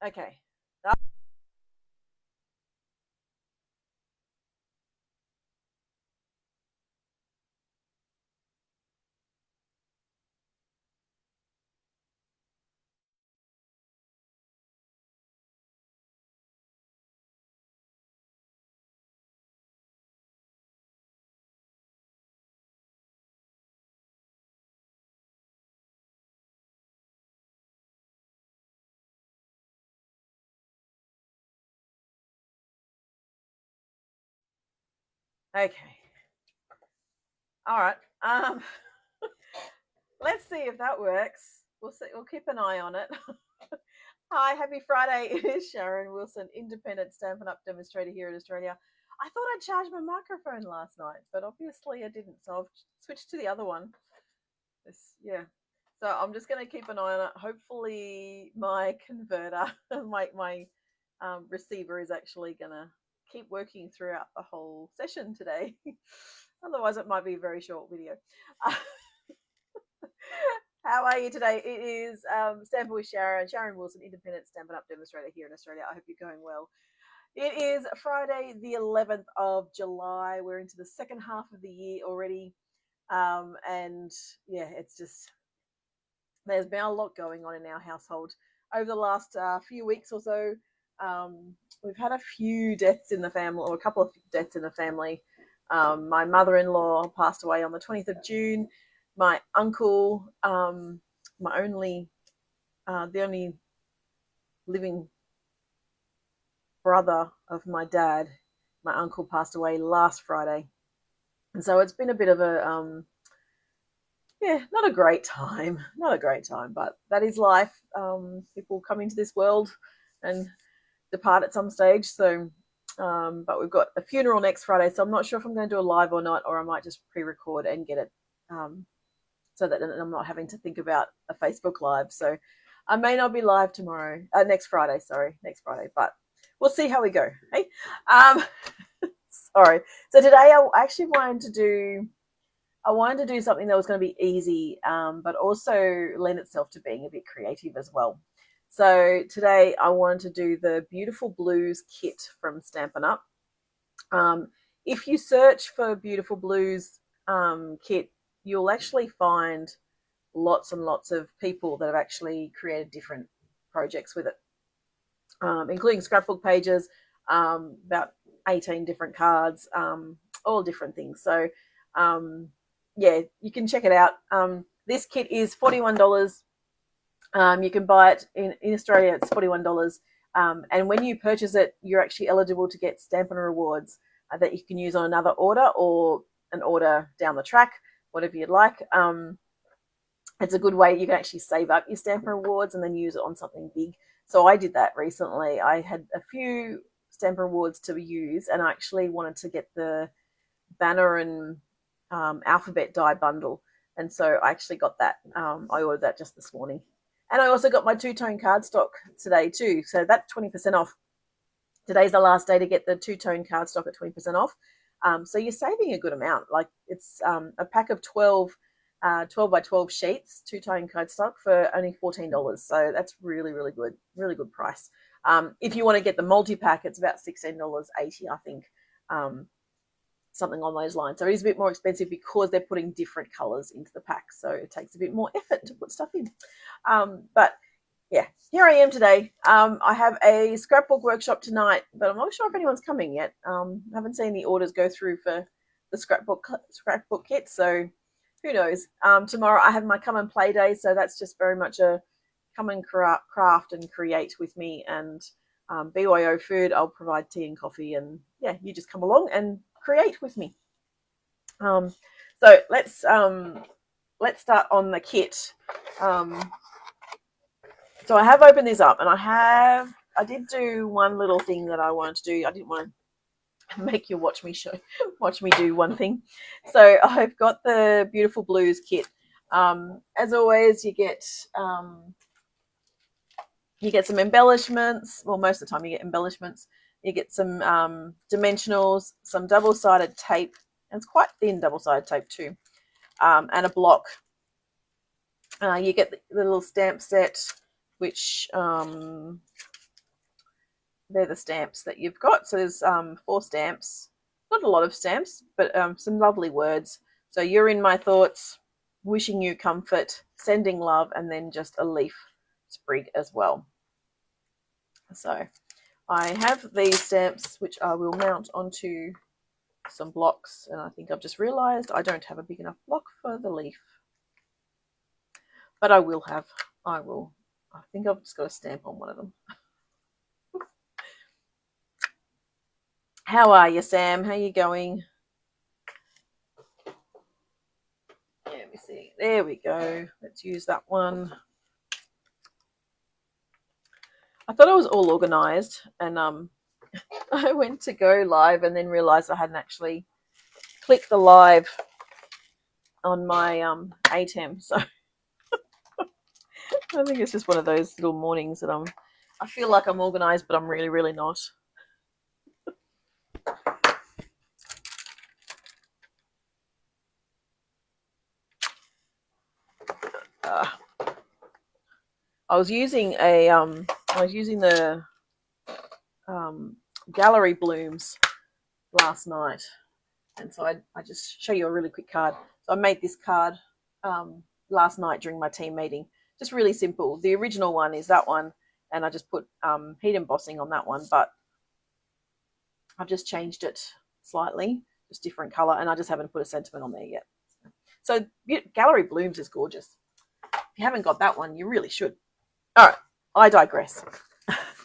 Okay. Okay. All right. Let's see if that works. We'll see. We'll keep an eye on it. Hi, happy Friday. It is Sharon Wilson, independent Stampin' Up demonstrator here in Australia. I thought I'd charged my microphone last night, but obviously I didn't, so I've switched to the other one. Yeah. So I'm just going to keep an eye on it. Hopefully, my converter, my receiver is actually going to keep working throughout the whole session today. Otherwise, it might be a very short video. How are you today? It is Stampin' with Sharon, Sharon Wilson, independent Stampin' Up demonstrator here in Australia. I hope you're going well. It is Friday, the 11th of July. We're into the second half of the year already. And yeah, it's just, there's been a lot going on in our household over the last few weeks or so. We've had a few deaths in the family, or a couple of deaths in the family. My mother-in-law passed away on the 20th of June. My uncle, my only, the only living brother of my dad, my uncle passed away last Friday. And so it's been a bit of a, yeah, not a great time, but that is life. People come into this world and depart at some stage. So, but we've got a funeral next Friday, so I'm not sure if I'm going to do a live or not, or I might just pre-record and get it, so that I'm not having to think about a Facebook live. So I may not be live tomorrow, next Friday, but we'll see how we go. Hey, sorry. So today I actually wanted to do something that was going to be easy, but also lend itself to being a bit creative as well. So today I wanted to do the Beautiful Blues kit from Stampin' Up. If you search for Beautiful Blues kit, you'll actually find lots and lots of people that have actually created different projects with it, including scrapbook pages, about 18 different cards, all different things. So yeah, you can check it out. This kit is $41. You can buy it in Australia. It's $41. And when you purchase it, you're actually eligible to get Stampin' Rewards that you can use on another order or an order down the track, whatever you'd like. It's a good way. You can actually save up your Stampin' Rewards and then use it on something big. So I did that recently. I had a few Stampin' Rewards to use, and I actually wanted to get the banner and alphabet die bundle. And so I actually got that. I ordered that just this morning. And I also got my two-tone cardstock today too. So that's 20% off. Today's the last day to get the two-tone cardstock at 20% off. So you're saving a good amount. Like it's a pack of 12 by 12 sheets, two-tone cardstock for only $14. So that's really, really good. Really good price. If you want to get the multi-pack, it's about $16.80, I think. Something on those lines. So it is a bit more expensive because they're putting different colors into the pack. So it takes a bit more effort to put stuff in. But yeah, here I am today. I have a scrapbook workshop tonight, but I'm not sure if anyone's coming yet. I haven't seen the orders go through for the scrapbook kit, so who knows. Tomorrow I have my come and play day, so that's just very much a come and craft and create with me, and BYO food. I'll provide tea and coffee, and yeah, you just come along and create with me. So let's start on the kit. So I have opened this up, and I did do one little thing that I wanted to do. I didn't want to make you watch me do one thing. So I've got the Beautiful Blues kit. As always, you get some embellishments. Well, most of the time you get embellishments. You get some dimensionals, some double-sided tape, and it's quite thin double-sided tape too, and a block. You get the little stamp set, which they're the stamps that you've got. So there's 4 stamps, not a lot of stamps, but some lovely words. So you're in my thoughts, wishing you comfort, sending love, and then just a leaf sprig as well. So I have these stamps, which I will mount onto some blocks, and I think I've just realized I don't have a big enough block for the leaf, but I think I've just got a stamp on one of them. How are you, Sam? How are you going? Let me see. There we go. Let's use that one. I thought I was all organized, and I went to go live and then realized I hadn't actually clicked the live on my ATEM. So I think it's just one of those little mornings that I feel like I'm organized, but I'm really, really not. I was using the gallery blooms last night, and so I just show you a really quick card. So I made this card last night during my team meeting. Just really simple. The original one is that one, and I just put heat embossing on that one, but I've just changed it slightly, just different color, and I just haven't put a sentiment on there yet. So gallery blooms is gorgeous. If you haven't got that one, you really should. All right, I digress.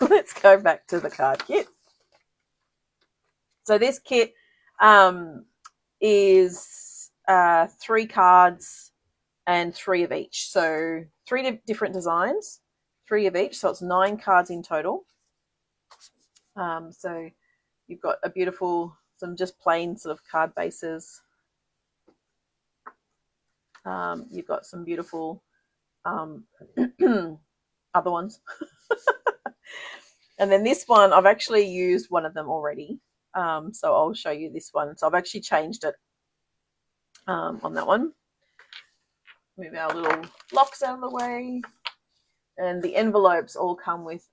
Let's go back to the card kit. So this kit is 3 cards and 3 of each. So 3 different designs, 3 of each. So it's 9 cards in total. So you've got a beautiful, some just plain sort of card bases. You've got some beautiful other ones. And then this one, I've actually used one of them already. So I'll show you this one. So I've actually changed it on that one. Move our little blocks out of the way. And the envelopes all come with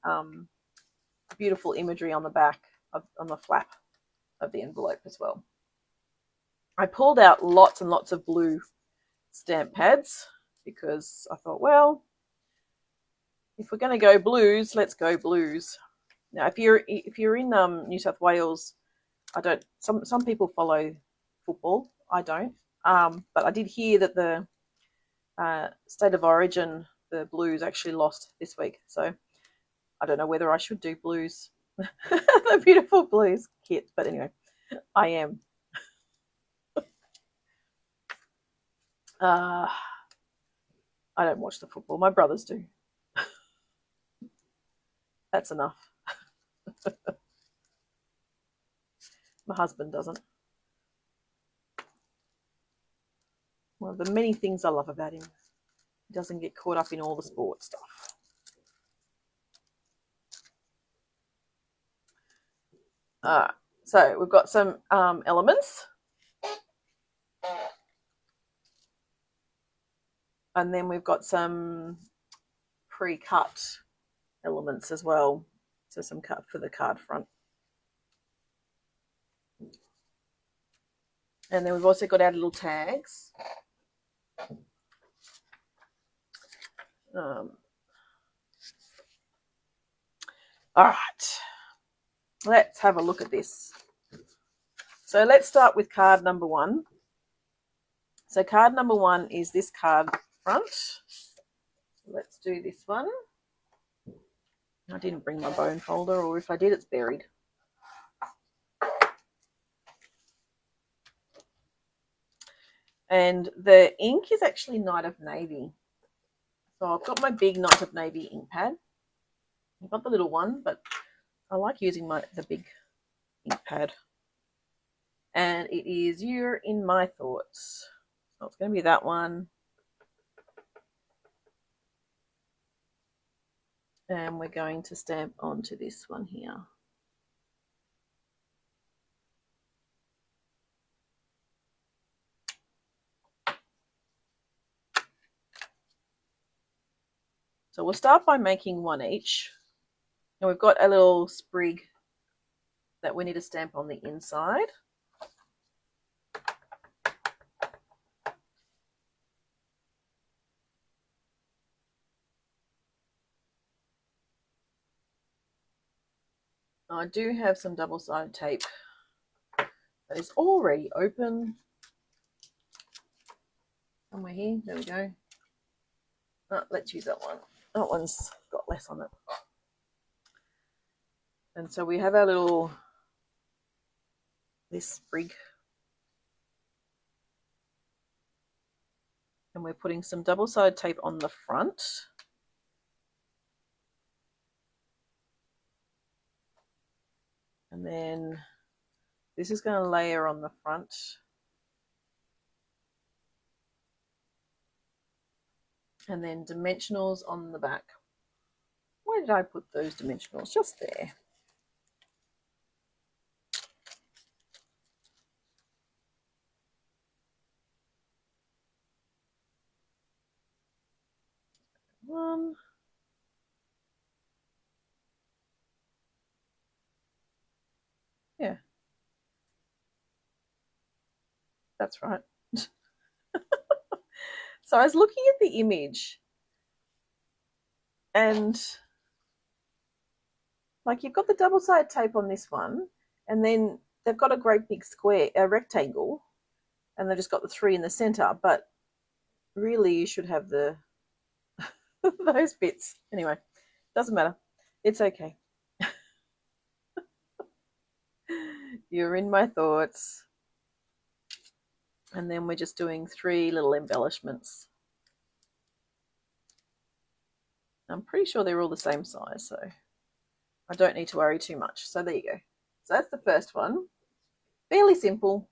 beautiful imagery on the back, on the flap of the envelope as well. I pulled out lots and lots of blue stamp pads because I thought, well, if we're going to go blues, let's go blues. Now, if you're in New South Wales, I don't. Some people follow football. I don't. But I did hear that the state of origin, the Blues, actually lost this week. So I don't know whether I should do blues, the beautiful blues kit. But anyway, I am. I don't watch the football. My brothers do. That's enough. My husband doesn't. One of the many things I love about him. He doesn't get caught up in all the sport stuff. So we've got some elements. And then we've got some pre-cut elements as well. So some cut for the card front. And then we've also got our little tags. All right, let's have a look at this. So let's start with card number 1. So card number 1 is this card front. Let's do this one. I didn't bring my bone folder, or if I did, it's buried. And the ink is actually Night of Navy. So I've got my big Night of Navy ink pad. I've got the little one, but I like using the big ink pad. And it is You're in My Thoughts. So it's going to be that one. And we're going to stamp onto this one here. So we'll start by making one each. And we've got a little sprig that we need to stamp on the inside. I do have some double-sided tape that is already open. Somewhere here, there we go. Oh, let's use that one. That one's got less on it. And so we have our little, this sprig. And we're putting some double-sided tape on the front. And then this is going to layer on the front. And then dimensionals on the back. Where did I put those dimensionals? Just there. One. Yeah. That's right. So I was looking at the image and like you've got the double-sided tape on this one and then they've got a great big square, a rectangle, and they've just got the 3 in the center, but really you should have the those bits. Anyway, doesn't matter. It's okay. You're in my thoughts. And then we're just doing 3 little embellishments. I'm pretty sure they're all the same size, so I don't need to worry too much. So there you go. So that's the first one. Fairly simple.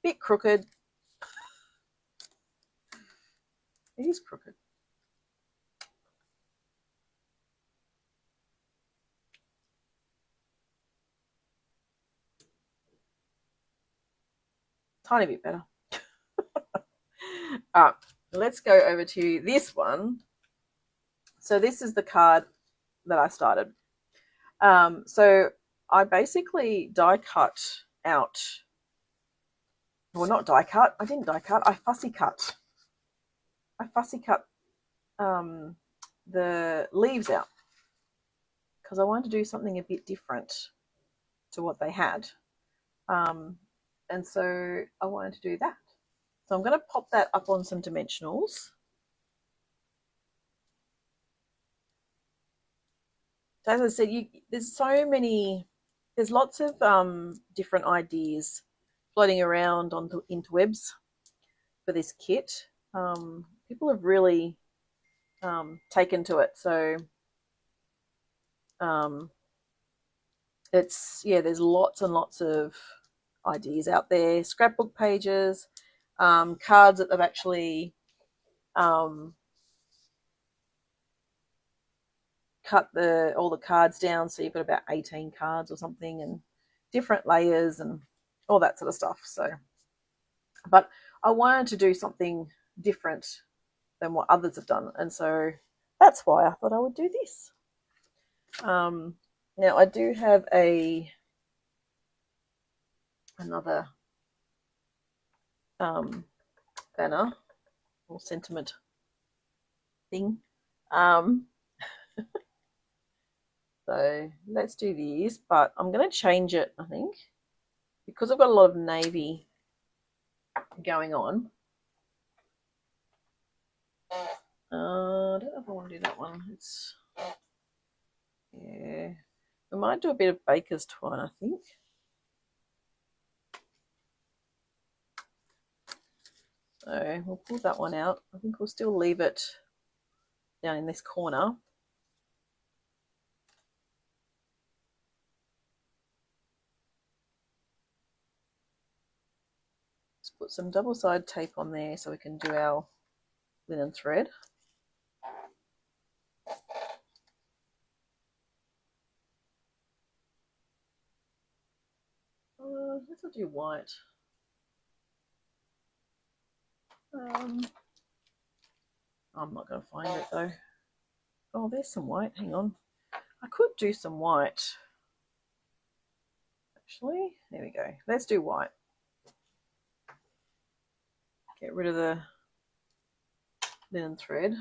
Bit crooked. It is crooked. Tiny bit better. Let's go over to this one. So this is the card that I started. So I basically die cut out. Well, not die cut. I didn't die cut. I fussy cut. I fussy cut the leaves out because I wanted to do something a bit different to what they had. And so I wanted to do that. So I'm going to pop that up on some dimensionals. So as I said, there's lots of different ideas floating around on the interwebs for this kit. People have really taken to it. So there's lots and lots of ideas out there, scrapbook pages, cards that they've actually cut all the cards down, so you've got about 18 cards or something, and different layers and all that sort of stuff. So, but I wanted to do something different than what others have done, and so that's why I thought I would do this. Now I do have another banner or sentiment thing. So let's do these, but I'm going to change it, I think, because I've got a lot of navy going on. I don't know if I want to do that one. Yeah, we might do a bit of baker's twine, I think. So we'll pull that one out. I think we'll still leave it down in this corner. Just put some double-sided tape on there so we can do our linen thread. Let's not do white. I'm not going to find it though. Oh, there's some white. Hang on. I could do some white. actually. There we go. Let's do white. Get rid of the linen thread.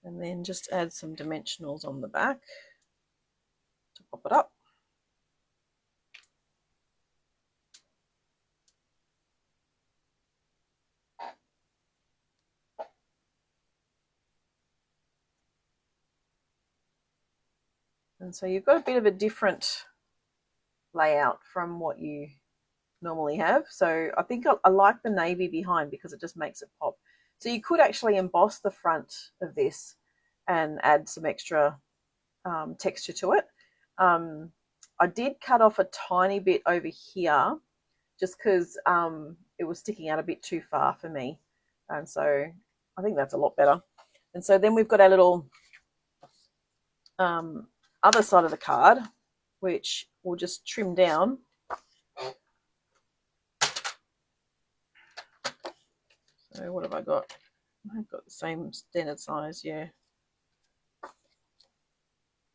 And then just add some dimensionals on the back to pop it up. And so you've got a bit of a different layout from what you normally have. So I think I like the navy behind because it just makes it pop. So you could actually emboss the front of this and add some extra texture to it. I did cut off a tiny bit over here just because it was sticking out a bit too far for me. And so I think that's a lot better. And so then we've got our little other side of the card, which we'll just trim down. So what have I got? I've got the same standard size, yeah.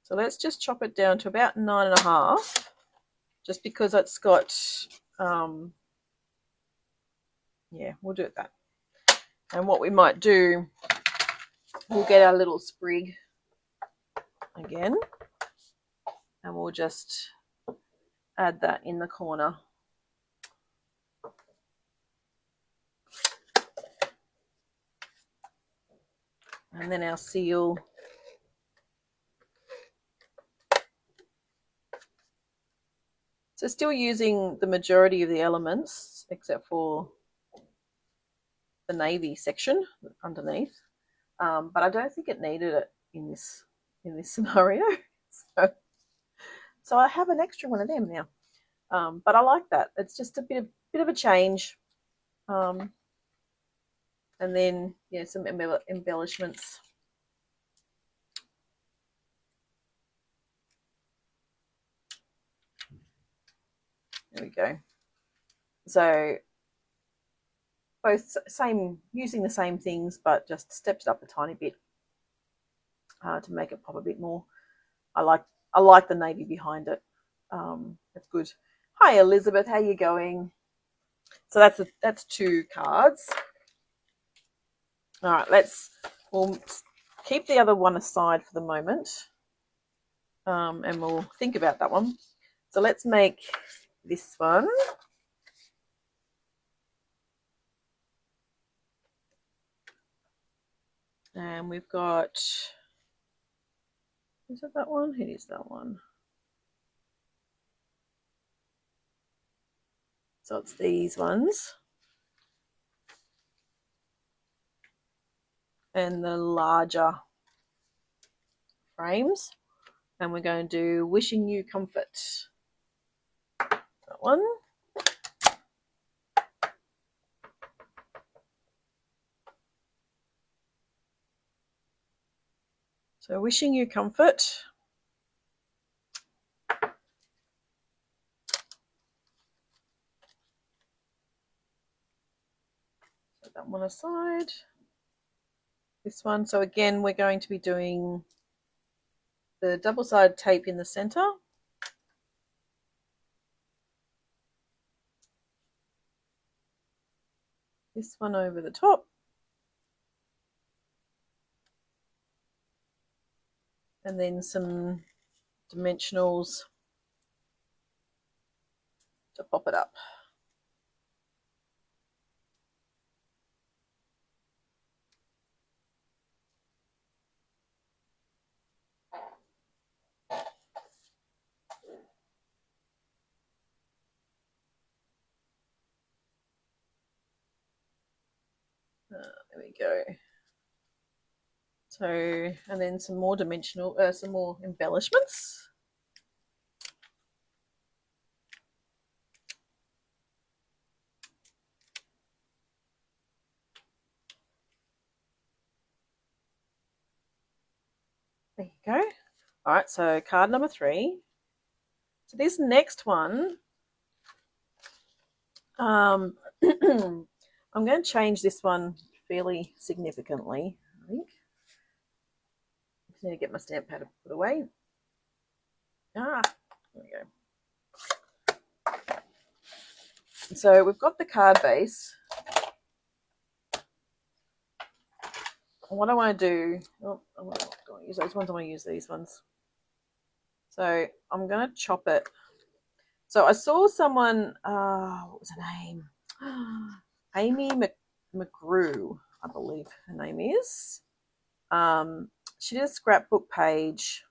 So let's just chop it down to about 9.5, just because it's got, yeah, we'll do it that. And what we might do, we'll get our little sprig again, and we'll just add that in the corner. And then our seal. So still using the majority of the elements, except for the navy section underneath. But I don't think it needed it in this scenario. So I have an extra one of them now. But I like that. It's just a bit of a change. And then yeah, some embellishments. There we go. So both using the same things, but just stepped it up a tiny bit to make it pop a bit more. I like the navy behind it. It's good. Hi Elizabeth, how you going? So that's 2 cards. All right, we'll keep the other one aside for the moment, and we'll think about that one. So let's make this one. And we've got, is it that one? It is that one. So it's these ones. And the larger frames. And we're going to do Wishing You Comfort. That one. So Wishing You Comfort. Set that one aside. This one. So again, we're going to be doing the double-sided tape in the center. This one over the top. And then some dimensionals to pop it up. There we go. So, and then some more some more embellishments. There you go. All right, so card number 3. So this next one, I'm going to change this one fairly significantly, I think. I just need to get my stamp pad put away. There we go. So we've got the card base. What I want to do, I don't want to use those ones, I want to use these ones. So I'm going to chop it. So I saw someone, what was her name? Amy McGrew, I believe her name is. She did a scrapbook page.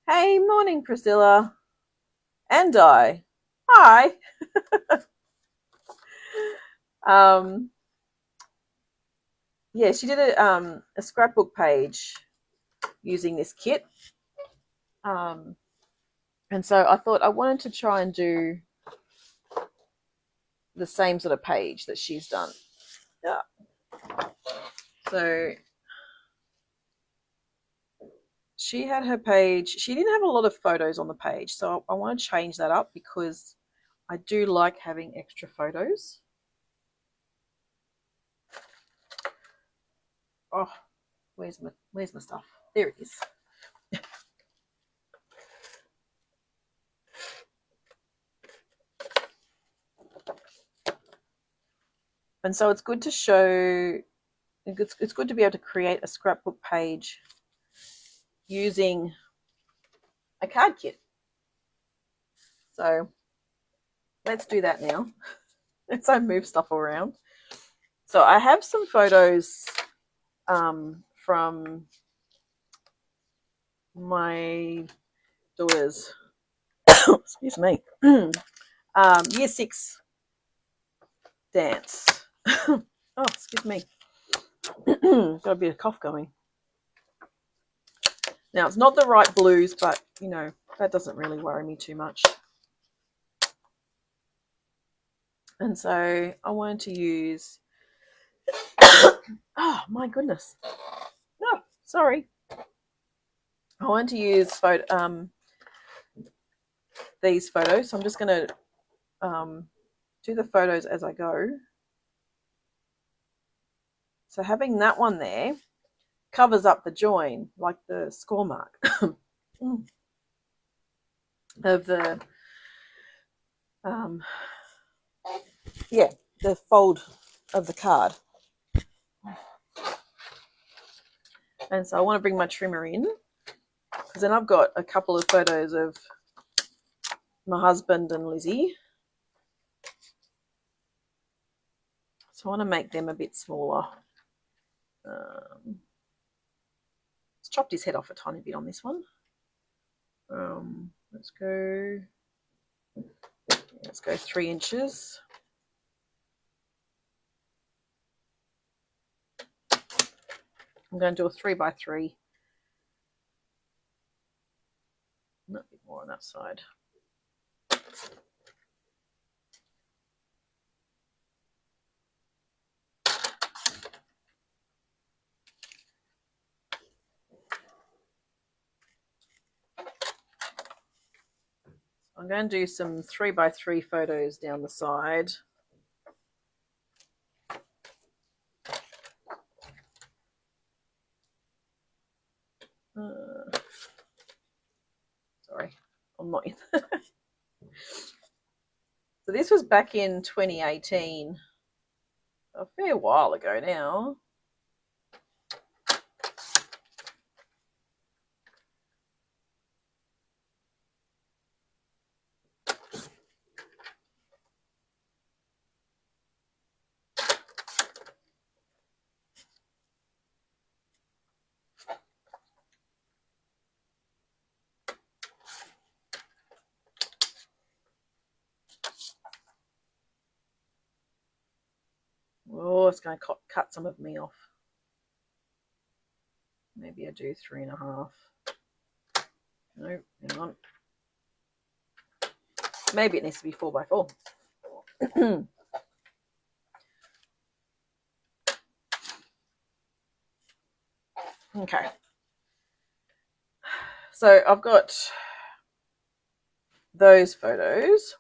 Hey, morning, Priscilla. And I. Hi. Yeah, she did a scrapbook page using this kit. And so I thought I wanted to try and do the same sort of page that she's done. Yeah. So she had her page. She didn't have a lot of photos on the page, so I want to change that up because I do like having extra photos. Oh, where's my stuff? There it is. And so it's good to show, it's good to be able to create a scrapbook page using a card kit. So let's do that now. Let's move stuff around. So I have some photos from my daughter's, excuse me, year 6 dance. Oh, excuse me. Got a bit of cough going. Now, it's not the right blues, but, you know, that doesn't really worry me too much. And so I wanted to use, oh, my goodness. No, sorry. I wanted to use these photos. So I'm just going to do the photos as I go. So having that one there covers up the join, like the score mark of the, the fold of the card. And so I want to bring my trimmer in because then I've got a couple of photos of my husband and Lizzie. So I want to make them a bit smaller. Let's chop his head off a tiny bit on this one. Let's go 3 inches. I'm going to do a 3x3. A bit more on that side. I'm going to do some 3x3 photos down the side. Sorry, I'm not in. So this was back in 2018, a fair while ago now. Oh, it's going to cut some of me off. Maybe I do 3.5. No, hang on. Maybe it needs to be 4x4. Okay. So I've got those photos.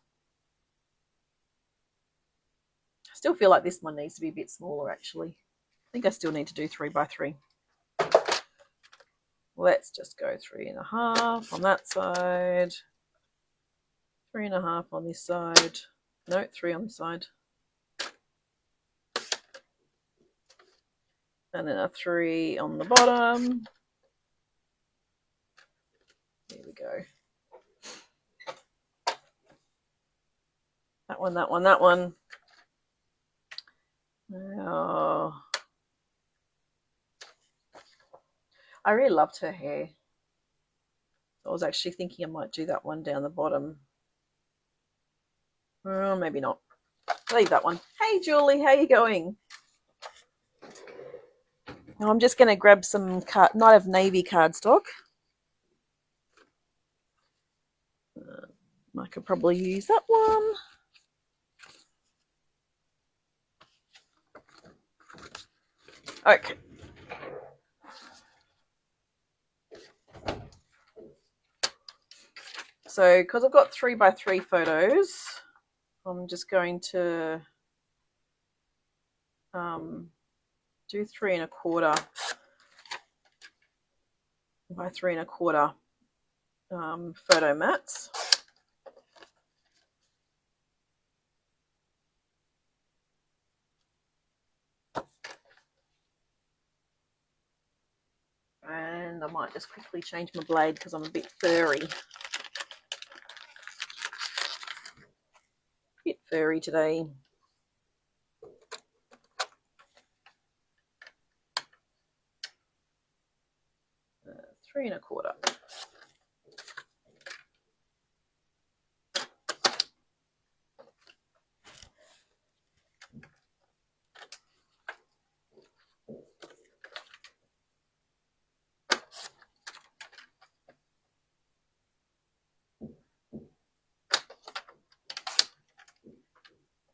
I still feel like this one needs to be a bit smaller, actually. I think I still need to do 3x3. Let's just go 3.5 on that side, 3.5 on this side. No, 3 on this side. And then a 3 on the bottom. There we go. That one, that one, that one. Oh. I really loved her hair. I was actually thinking I might do that one down the bottom. Oh, maybe not. Leave that one. Hey, Julie, how you going? Now I'm just going to grab some Night of Navy cardstock. I could probably use that one. Okay. So, because I've got 3x3 photos, I'm just going to do 3.25 by 3.25 photo mats. And I might just quickly change my blade because I'm a bit furry. Bit furry today. Uh, 3.25.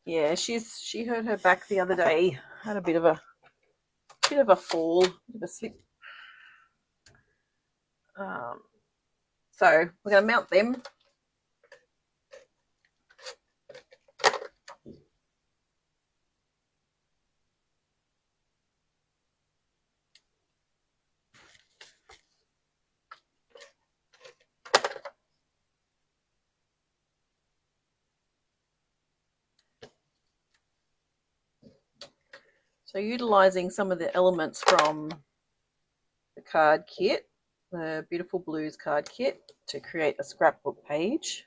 Yeah, she hurt her back the other day. Had a bit of a fall, bit of a slip. So we're going to mount them. So utilising some of the elements from the card kit, the Beautiful Blues card kit, to create a scrapbook page.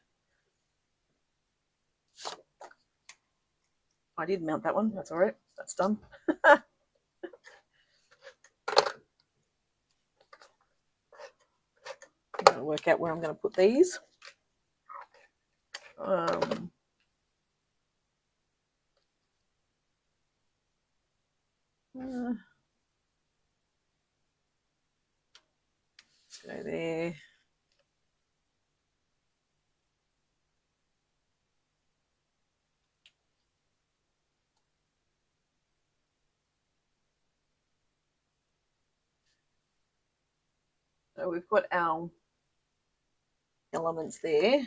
I did mount that one, that's all right, that's done. I'm going to work out where I'm going to put these. Go there. So we've got our elements there.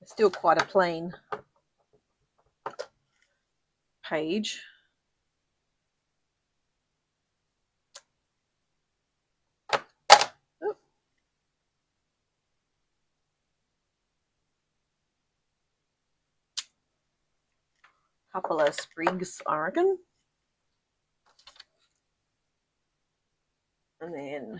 It's still quite a plain page. Oh. Couple of sprigs, I reckon. And then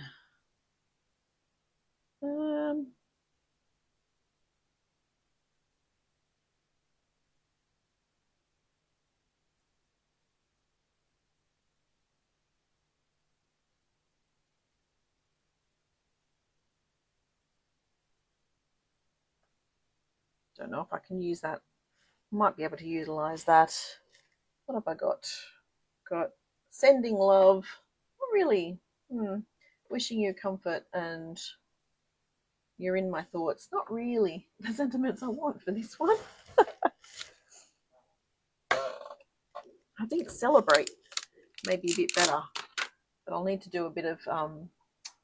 don't know if I can use that. Might be able to utilize that. What have I got? Got sending love. Not really. Wishing you comfort and you're in my thoughts. Not really the sentiments I want for this one. I think celebrate may be a bit better, but I'll need to do a bit of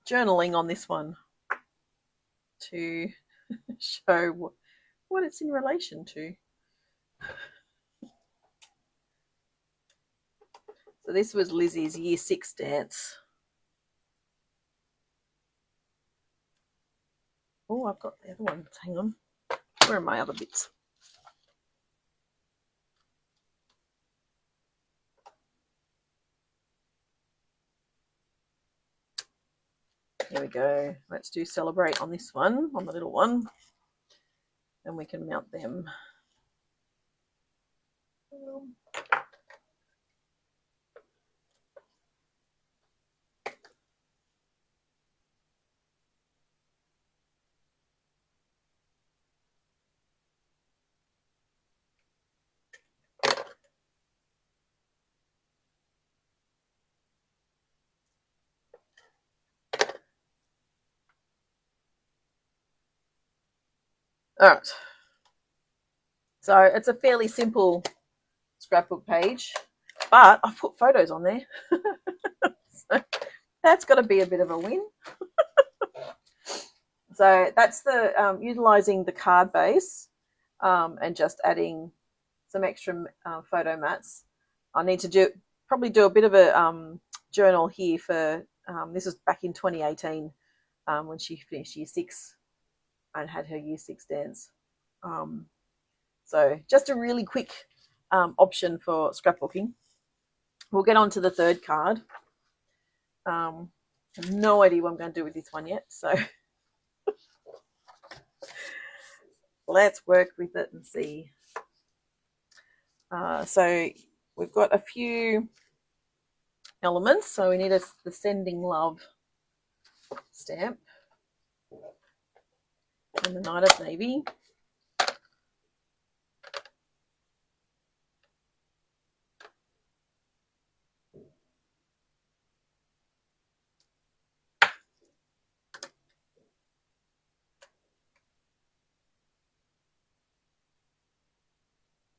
journaling on this one to show what it's in relation to. So this was Lizzie's Year 6 dance. Oh, I've got the other ones. Hang on. Where are my other bits? Here we go. Let's do celebrate on this one, on the little one. And we can mount them. All right. So it's a fairly simple scrapbook page, but I've put photos on there. So that's got to be a bit of a win. So that's the utilizing the card base and just adding some extra photo mats. I need to probably do a bit of a journal here for this was back in 2018 when she finished Year 6 and had her Year 6 dance. So just a really quick option for scrapbooking. We'll get on to the third card. I have no idea what I'm going to do with this one yet, so let's work with it and see. So we've got a few elements. So we need the Sending Love stamp and the Knight of Navy.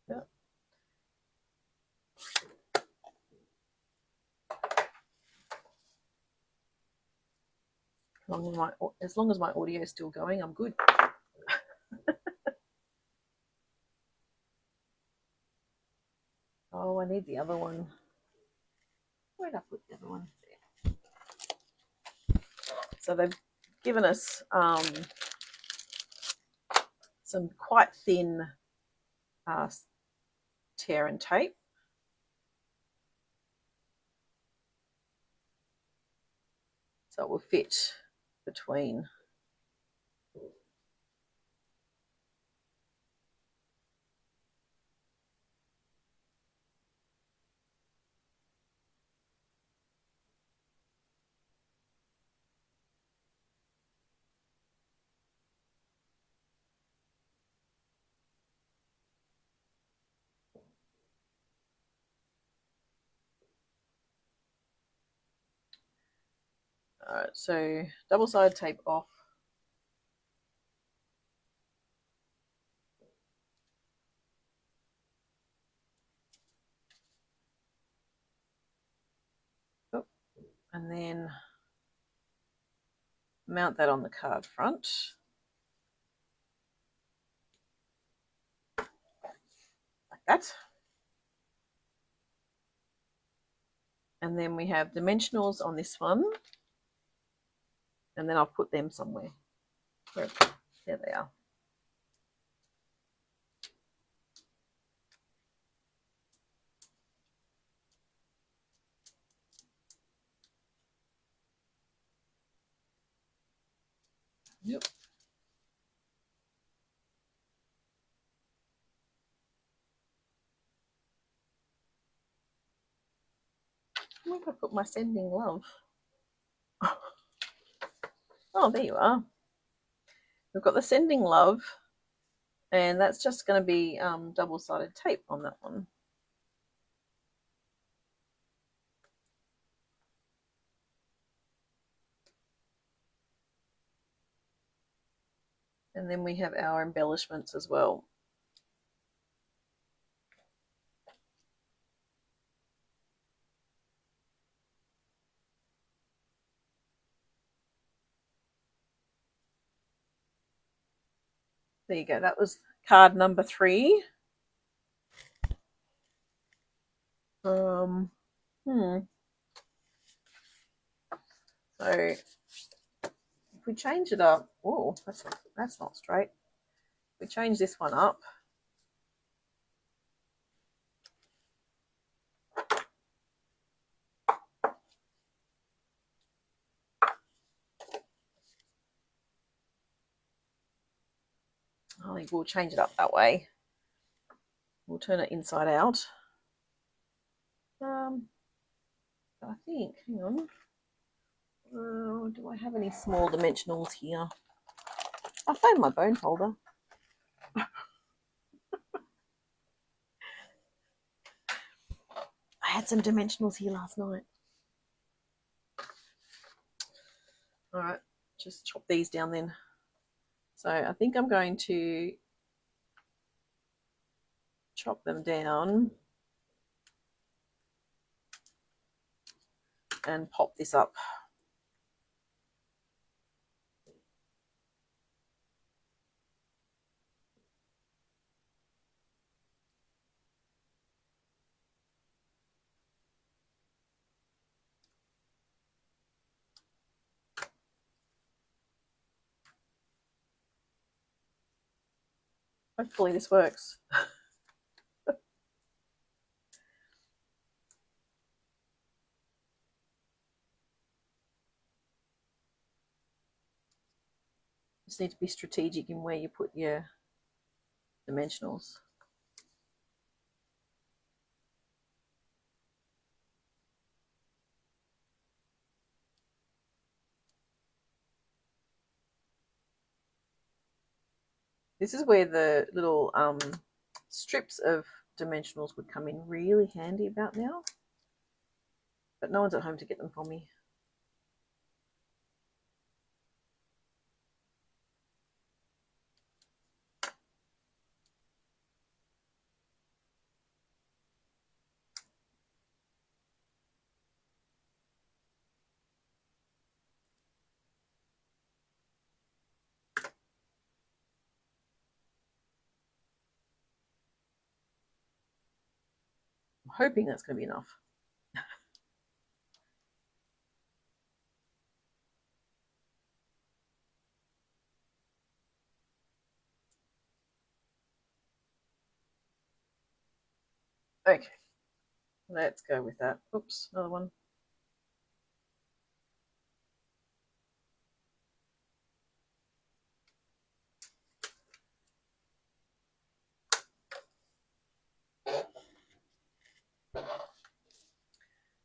Yep. As long as my audio is still going, I'm good. Oh, I need the other one. Where did I put the other one? There. So they've given us some quite thin tear and tape. So it will fit between. All right, so double-sided tape off. Oh, and then mount that on the card front. Like that. And then we have dimensionals on this one. And then I'll put them somewhere. There they are. Yep. Where did I put my Sending Love? Oh, there you are. We've got the Sending Love, and that's just going to be double-sided tape on that one. And then we have our embellishments as well. there you go. That was card number 3. So if we change it up, oh, that's not straight. If we change this one up, I think we'll change it up that way. We'll turn it inside out. I think, hang on. Do I have any small dimensionals here? I found my bone folder. I had some dimensionals here last night. All right, just chop these down then. So I think I'm going to chop them down and pop this up. Hopefully this works. Just need to be strategic in where you put your dimensionals. This is where the little strips of dimensionals would come in really handy about now. But no one's at home to get them for me. I'm hoping that's going to be enough. Okay, let's go with that. Oops, another one.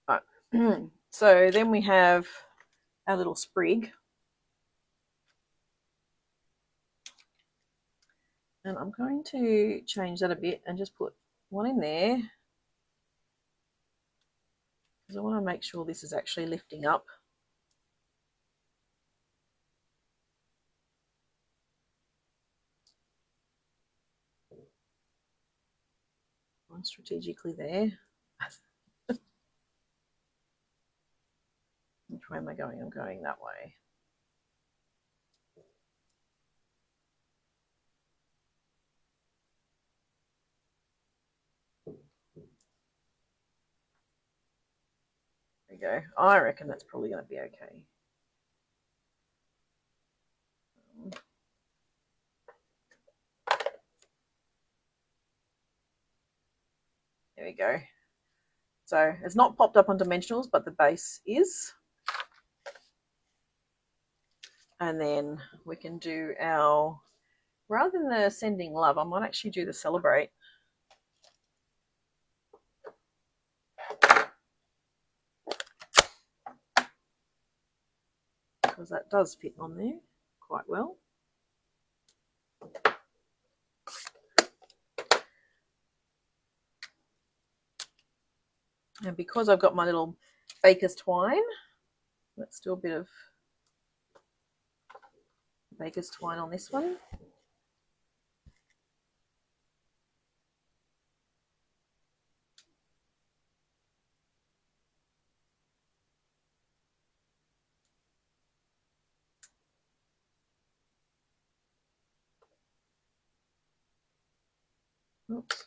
All right. So then we have our little sprig. And I'm going to change that a bit and just put one in there, because I want to make sure this is actually lifting up. One strategically there. Which way am I going? I'm going that way. There we go. I reckon that's probably going to be okay. There we go. So it's not popped up on dimensionals, but the base is. And then we can do our, rather than the sending love, I might actually do the celebrate. Because that does fit on there quite well. And because I've got my little baker's twine, let's do a bit of baker's twine on this one. Oops,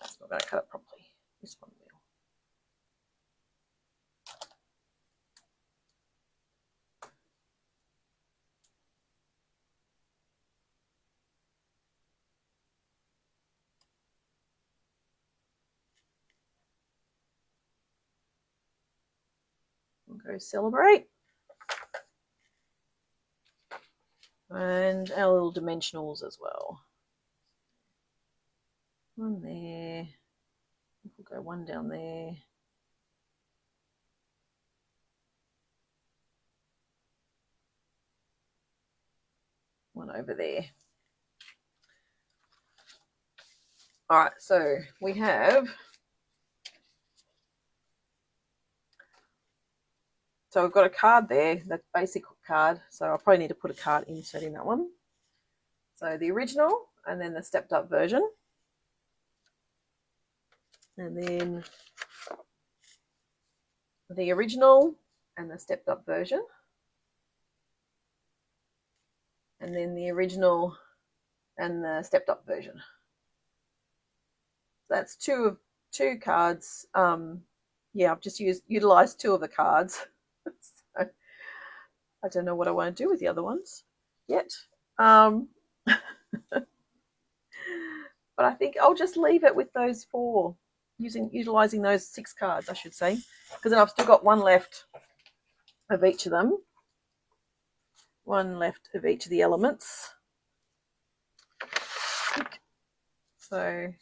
that's not going to cut it properly. This one will. We'll go celebrate. And our little dimensionals as well. One there. We'll go one down there. One over there. All right, so we have, so we've got a card there, that basic card. So I'll probably need to put a card insert in that one. So the original and then the stepped up version. And then the original and the stepped up version. And then the original and the stepped up version. So that's two cards. Yeah, I've just utilized two of the cards. So I don't know what I want to do with the other ones yet. But I think I'll just leave it with those four, utilizing those 6 cards, I should say, because then I've still got one left of each of them. One left of each of the elements. So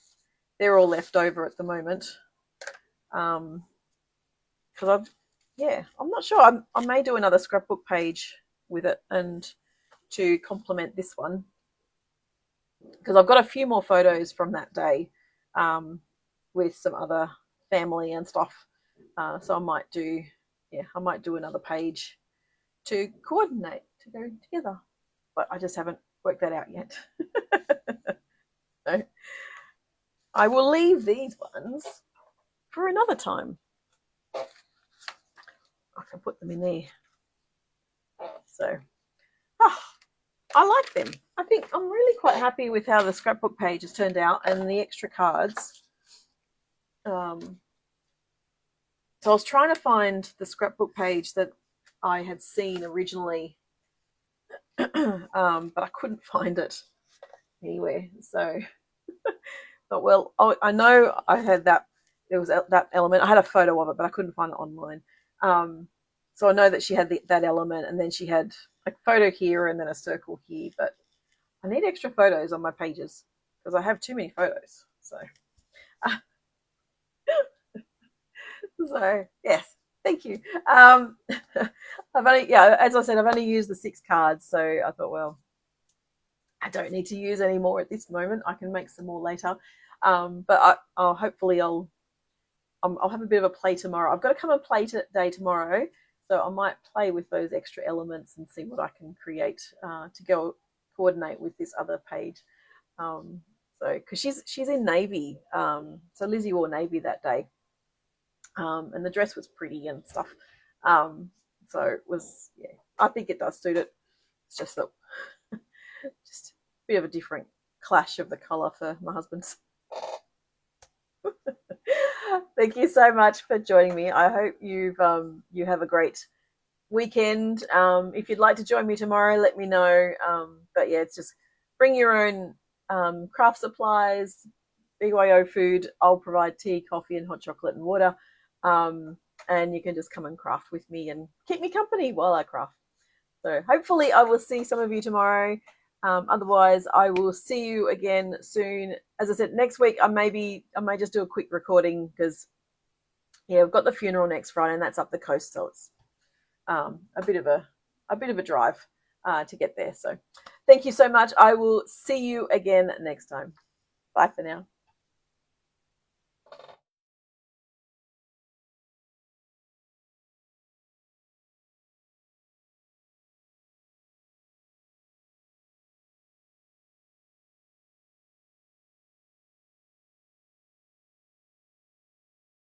they're all left over at the moment. Because I'm not sure. I may do another scrapbook page with it and to complement this one, because I've got a few more photos from that day with some other family and stuff. So I might do another page to coordinate, to go together. But I just haven't worked that out yet. So I will leave these ones for another time. I can put them in there. So, I like them. I think I'm really quite happy with how the scrapbook page has turned out and the extra cards. So I was trying to find the scrapbook page that I had seen originally, but I couldn't find it anywhere. So, but well, I know I had that. There was that element. I had a photo of it, but I couldn't find it online. So I know that she had that element, and then she had a photo here and then a circle here. But I need extra photos on my pages because I have too many photos. So, so yes, thank you. I've only, as I said, I've only used the 6 cards, so I thought, well, I don't need to use any more at this moment. I can make some more later. But I'll hopefully I'll have a bit of a play tomorrow. I've got to come and play day tomorrow, so I might play with those extra elements and see what I can create to go coordinate with this other page. So because she's in navy, so Lizzie wore navy that day, and the dress was pretty and stuff. So it was, yeah, I think it does suit it. It's just that just a bit of a different clash of the colour for my husband's. Thank you so much for joining me. I hope you have a great weekend. If you'd like to join me tomorrow, let me know. But yeah, it's just bring your own craft supplies, BYO food. I'll provide tea, coffee, and hot chocolate and water. And you can just come and craft with me and keep me company while I craft. So hopefully I will see some of you tomorrow. Otherwise, I will see you again soon. As I said, next week I may just do a quick recording because, yeah, we've got the funeral next Friday and that's up the coast, so it's a bit of a drive to get there. So, thank you so much. I will see you again next time. Bye for now.